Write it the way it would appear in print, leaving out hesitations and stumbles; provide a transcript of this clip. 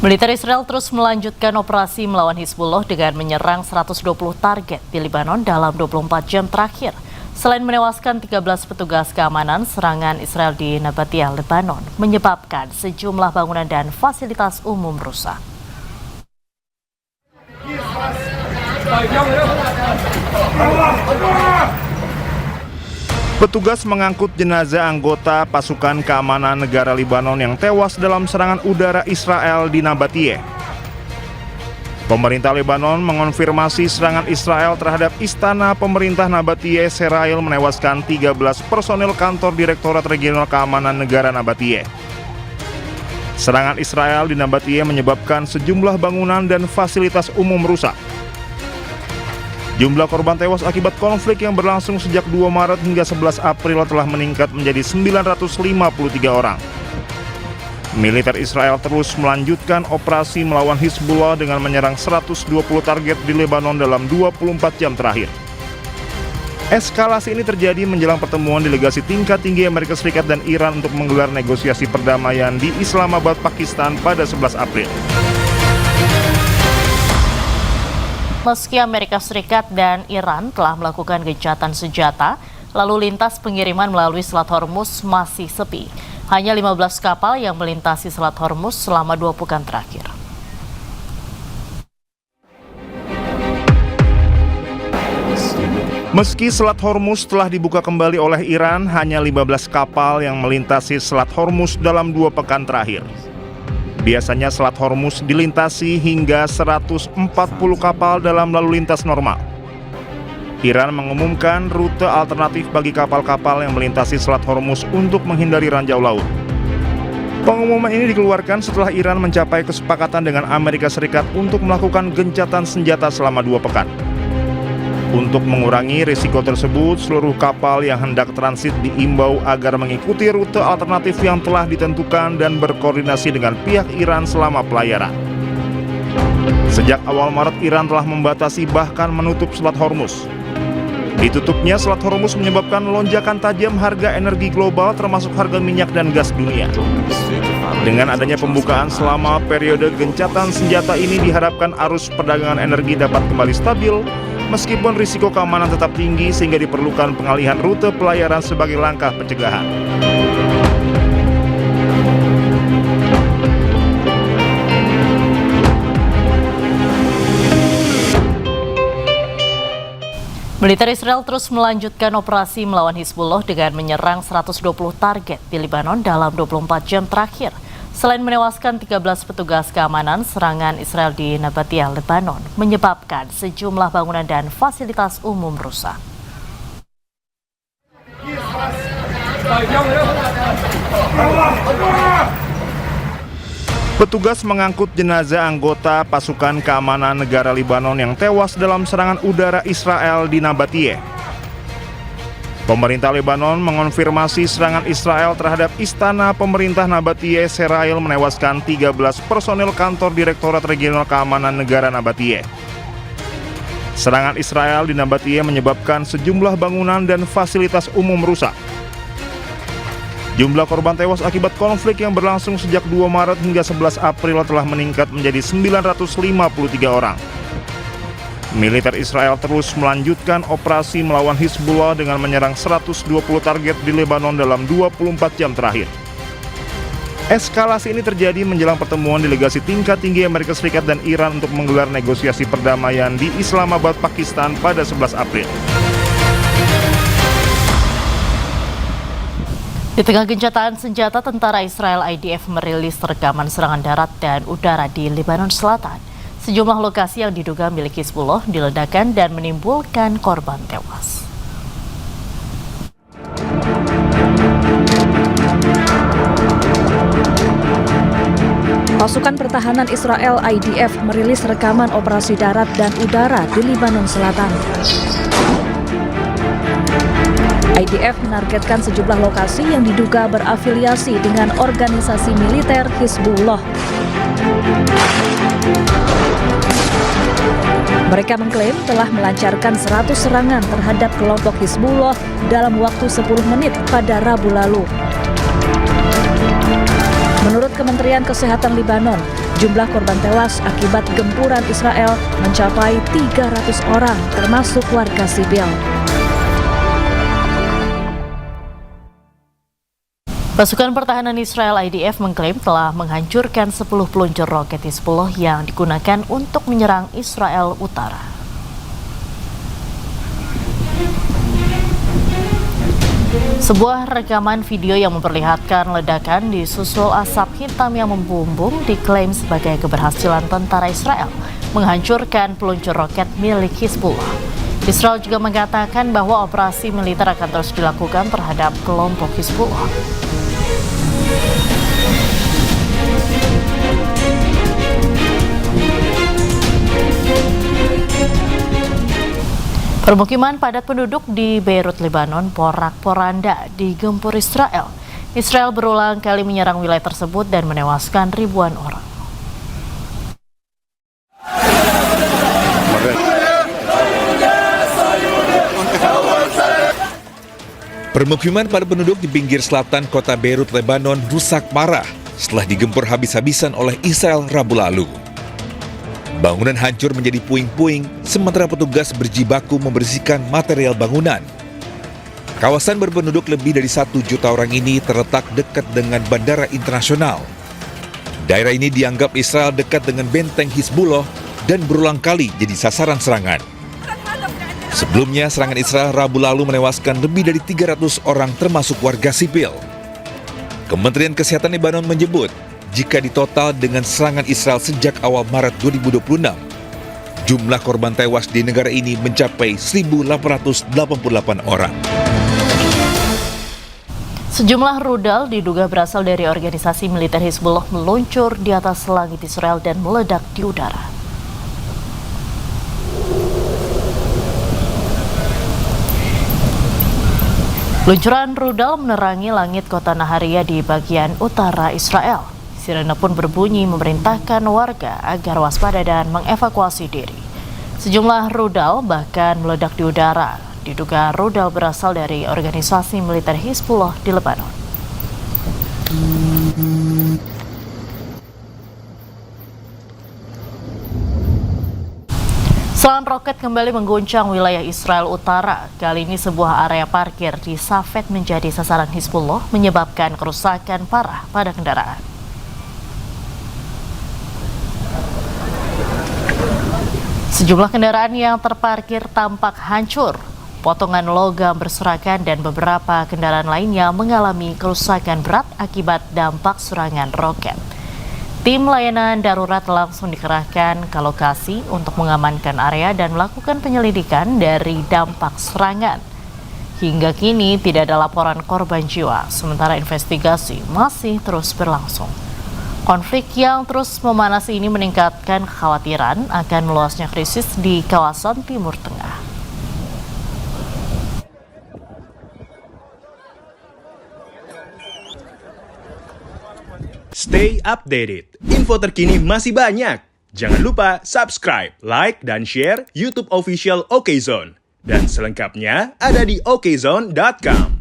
Militer Israel terus melanjutkan operasi melawan Hizbullah dengan menyerang 120 target di Lebanon dalam 24 jam terakhir. Selain menewaskan 13 petugas keamanan, serangan Israel di Nabatiyah, Lebanon menyebabkan sejumlah bangunan dan fasilitas umum rusak. Petugas mengangkut jenazah anggota pasukan keamanan negara Lebanon yang tewas dalam serangan udara Israel di Nabatiyah. Pemerintah Lebanon mengonfirmasi serangan Israel terhadap istana pemerintah Nabatiyah Serail menewaskan 13 personel kantor Direktorat Regional Keamanan Negara Nabatiyah. Serangan Israel di Nabatiyah menyebabkan sejumlah bangunan dan fasilitas umum rusak. Jumlah korban tewas akibat konflik yang berlangsung sejak 2 Maret hingga 11 April telah meningkat menjadi 953 orang. Militer Israel terus melanjutkan operasi melawan Hizbullah dengan menyerang 120 target di Lebanon dalam 24 jam terakhir. Eskalasi ini terjadi menjelang pertemuan delegasi tingkat tinggi Amerika Serikat dan Iran untuk menggelar negosiasi perdamaian di Islamabad, Pakistan pada 11 April. Meski Amerika Serikat dan Iran telah melakukan gencatan senjata, lalu lintas pengiriman melalui Selat Hormuz masih sepi. Hanya 15 kapal yang melintasi Selat Hormuz selama 2 pekan terakhir. Meski Selat Hormuz telah dibuka kembali oleh Iran, hanya 15 kapal yang melintasi Selat Hormuz dalam 2 pekan terakhir. Biasanya Selat Hormuz dilintasi hingga 140 kapal dalam lalu lintas normal. Iran mengumumkan rute alternatif bagi kapal-kapal yang melintasi Selat Hormuz untuk menghindari ranjau laut. Pengumuman ini dikeluarkan setelah Iran mencapai kesepakatan dengan Amerika Serikat untuk melakukan gencatan senjata selama 2 pekan. Untuk mengurangi risiko tersebut, seluruh kapal yang hendak transit diimbau agar mengikuti rute alternatif yang telah ditentukan dan berkoordinasi dengan pihak Iran selama pelayaran. Sejak awal Maret, Iran telah membatasi bahkan menutup Selat Hormuz. Ditutupnya Selat Hormuz menyebabkan lonjakan tajam harga energi global termasuk harga minyak dan gas dunia. Dengan adanya pembukaan selama periode gencatan senjata ini diharapkan arus perdagangan energi dapat kembali stabil, meskipun risiko keamanan tetap tinggi sehingga diperlukan pengalihan rute pelayaran sebagai langkah pencegahan. Militer Israel terus melanjutkan operasi melawan Hizbullah dengan menyerang 120 target di Lebanon dalam 24 jam terakhir. Selain menewaskan 13 petugas keamanan, serangan Israel di Nabatiyah, Lebanon menyebabkan sejumlah bangunan dan fasilitas umum rusak. Petugas mengangkut jenazah anggota pasukan keamanan negara Lebanon yang tewas dalam serangan udara Israel di Nabatiyah. Pemerintah Lebanon mengonfirmasi serangan Israel terhadap istana pemerintah Nabatiyah Serail menewaskan 13 personel kantor Direktorat Regional Keamanan Negara Nabatiyah. Serangan Israel di Nabatiyah menyebabkan sejumlah bangunan dan fasilitas umum rusak. Jumlah korban tewas akibat konflik yang berlangsung sejak 2 Maret hingga 11 April telah meningkat menjadi 953 orang. Militer Israel terus melanjutkan operasi melawan Hizbullah dengan menyerang 120 target di Lebanon dalam 24 jam terakhir. Eskalasi ini terjadi menjelang pertemuan delegasi tingkat tinggi Amerika Serikat dan Iran untuk menggelar negosiasi perdamaian di Islamabad, Pakistan pada 11 April. Di tengah gencatan senjata, tentara Israel IDF merilis rekaman serangan darat dan udara di Lebanon Selatan. Sejumlah lokasi yang diduga milik Hizbullah diledakkan dan menimbulkan korban tewas. Pasukan pertahanan Israel IDF merilis rekaman operasi darat dan udara di Lebanon Selatan. IDF menargetkan sejumlah lokasi yang diduga berafiliasi dengan organisasi militer Hizbullah. Mereka mengklaim telah melancarkan 100 serangan terhadap kelompok Hizbullah dalam waktu 10 menit pada Rabu lalu. Menurut Kementerian Kesehatan Lebanon, Jumlah korban tewas akibat gempuran Israel mencapai 300 orang, termasuk warga sipil. Pasukan Pertahanan Israel IDF mengklaim telah menghancurkan 10 peluncur roket Hizbullah yang digunakan untuk menyerang Israel Utara. Sebuah rekaman video yang memperlihatkan ledakan disusul asap hitam yang membumbung diklaim sebagai keberhasilan tentara Israel menghancurkan peluncur roket milik Hizbullah. Israel juga mengatakan bahwa operasi militer akan terus dilakukan terhadap kelompok Hizbullah. Permukiman padat penduduk di Beirut, Lebanon, porak-poranda digempur Israel. Israel berulang kali menyerang wilayah tersebut dan menewaskan ribuan orang. Permukiman padat penduduk di pinggir selatan kota Beirut, Lebanon rusak parah setelah digempur habis-habisan oleh Israel Rabu lalu. Bangunan hancur menjadi puing-puing, sementara petugas berjibaku membersihkan material bangunan. Kawasan berpenduduk lebih dari 1 juta orang ini terletak dekat dengan bandara internasional. Daerah ini dianggap Israel dekat dengan benteng Hizbullah dan berulang kali jadi sasaran serangan. Sebelumnya, serangan Israel Rabu lalu menewaskan lebih dari 300 orang termasuk warga sipil. Kementerian Kesehatan Lebanon menyebut, jika ditotal dengan serangan Israel sejak awal Maret 2026, jumlah korban tewas di negara ini mencapai 1.888 orang. Sejumlah rudal diduga berasal dari organisasi militer Hizbullah meluncur di atas langit Israel dan meledak di udara. Luncuran rudal menerangi langit kota Nahariya di bagian utara Israel. Sirene pun berbunyi memerintahkan warga agar waspada dan mengevakuasi diri. Sejumlah rudal bahkan meledak di udara. Diduga rudal berasal dari organisasi militer Hizbullah di Lebanon. Serangan roket kembali mengguncang wilayah Israel Utara. Kali ini sebuah area parkir di Safed menjadi sasaran Hizbullah, menyebabkan kerusakan parah pada kendaraan. Sejumlah kendaraan yang terparkir tampak hancur. Potongan logam berserakan dan beberapa kendaraan lainnya mengalami kerusakan berat akibat dampak serangan roket. Tim layanan darurat langsung dikerahkan ke lokasi untuk mengamankan area dan melakukan penyelidikan dari dampak serangan. Hingga kini tidak ada laporan korban jiwa, sementara investigasi masih terus berlangsung. Konflik yang terus memanas ini meningkatkan kekhawatiran akan meluasnya krisis di kawasan Timur Tengah. Stay updated. Info terkini masih banyak. Jangan lupa subscribe, like, dan share YouTube official OKZone. Dan selengkapnya ada di okezone.com.